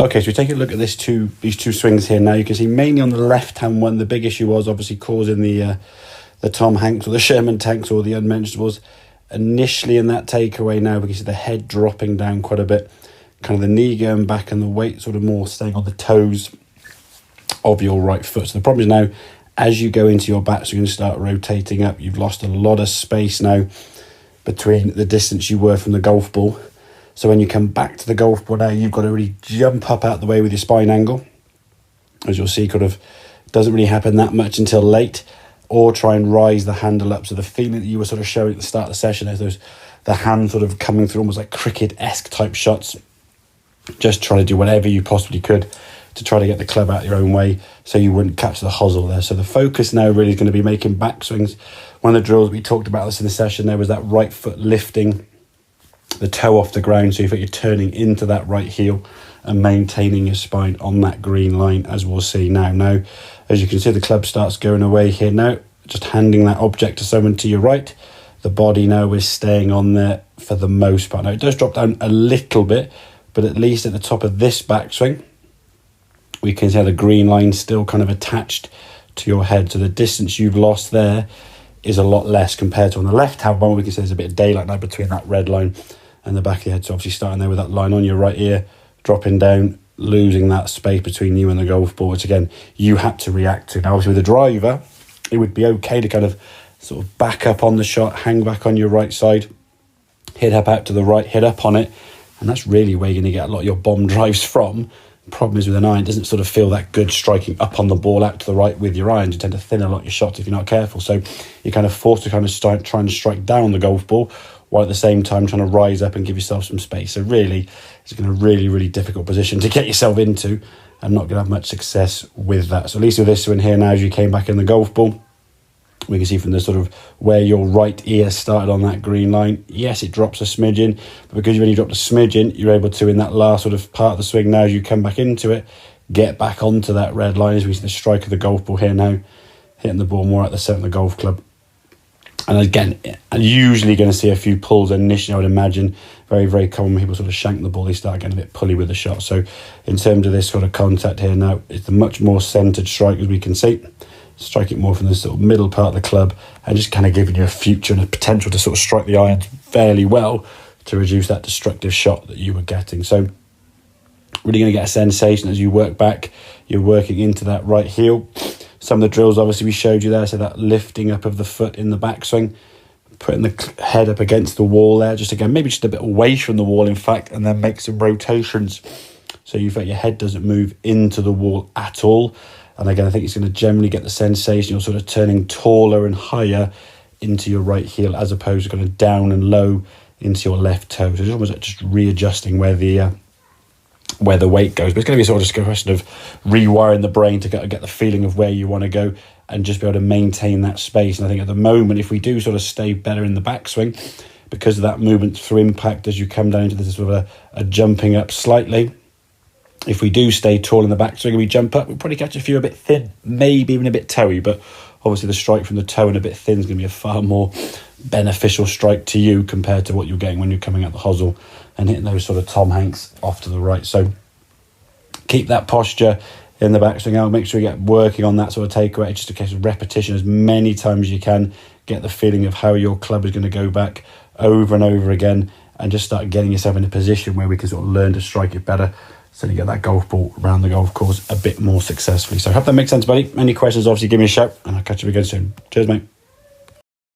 Okay, so we take a look at these two swings here now. You can see mainly on the left-hand one, the big issue was obviously causing the Tom Hanks or the Sherman tanks or the unmentionables. Initially in that takeaway now, we can see the head dropping down quite a bit, kind of the knee going back and the weight sort of more staying on the toes of your right foot. So the problem is now, as you go into your back, so you're going to start rotating up. You've lost a lot of space now between the distance you were from the golf ball. So when you come back to the golf ball now, you've got to really jump up out the way with your spine angle. As you'll see, kind of doesn't really happen that much until late, or try and rise the handle up. So the feeling that you were sort of showing at the start of the session is the hand sort of coming through almost like cricket-esque type shots. Just try to do whatever you possibly could to try to get the club out your own way so you wouldn't catch the hosel there. So the focus now really is going to be making backswings. One of the drills we talked about this in the session there was that right foot lifting the toe off the ground, so you're turning into that right heel and maintaining your spine on that green line, as we'll see now. Now, as you can see, the club starts going away here now, just handing that object to someone to your right. The body now is staying on there for the most part. Now, it does drop down a little bit, but at least at the top of this backswing, we can see how the green line still kind of attached to your head. So the distance you've lost there is a lot less compared to on the left-hand one. We can see there's a bit of daylight now between that red line and the back of your head. So obviously starting there with that line on your right ear, dropping down, losing that space between you and the golf ball, which again, you had to react to. Now obviously with the driver, it would be okay to kind of sort of back up on the shot, hang back on your right side, hit up out to the right, hit up on it, and that's really where you're going to get a lot of your bomb drives from. Problem is with an iron, it doesn't sort of feel that good striking up on the ball out to the right with your irons. You tend to thin a lot of your shots if you're not careful. So you're kind of forced to kind of start trying to strike down the golf ball while at the same time trying to rise up and give yourself some space. So really, it's going to really, really difficult position to get yourself into and not going to have much success with that. So at least with this one here now, as you came back in the golf ball, we can see from the sort of where your right ear started on that green line. Yes, it drops a smidgen, but because you've only dropped a smidgen, you're able to, in that last sort of part of the swing now, as you come back into it, get back onto that red line, as we see the strike of the golf ball here now, hitting the ball more at the centre of the golf club. And again, I'm usually going to see a few pulls initially, I would imagine. Very, very common when people sort of shank the ball, they start getting a bit pulley with the shot. So in terms of this sort of contact here now, it's a much more centred strike, as we can see. Strike it more from the sort of middle part of the club and just kind of giving you a future and a potential to sort of strike the irons fairly well to reduce that destructive shot that you were getting. So really going to get a sensation as you work back, you're working into that right heel. Some of the drills obviously we showed you there, so that lifting up of the foot in the backswing, putting the head up against the wall there, just again, maybe just a bit away from the wall in fact, and then make some rotations so you feel your head doesn't move into the wall at all. And again, I think it's going to generally get the sensation you're sort of turning taller and higher into your right heel as opposed to kind of down and low into your left toe. So it's almost like just readjusting where the weight goes. But it's going to be sort of just a question of rewiring the brain to get the feeling of where you want to go and just be able to maintain that space. And I think at the moment, if we do sort of stay better in the backswing, because of that movement through impact as you come down into this sort of a jumping up slightly, if we do stay tall in the backswing and we jump up, we'll probably catch a few a bit thin, maybe even a bit toey, but obviously the strike from the toe and a bit thin is going to be a far more beneficial strike to you compared to what you're getting when you're coming out the hosel and hitting those sort of Tom Hanks off to the right. So keep that posture in the backswing out, make sure you get working on that sort of takeaway. It's just a case of repetition as many times as you can, get the feeling of how your club is going to go back over and over again and just start getting yourself in a position where we can sort of learn to strike it better, so you get that golf ball around the golf course a bit more successfully. So I hope that makes sense, buddy. Any questions, obviously give me a shout and I'll catch you again soon. Cheers, mate.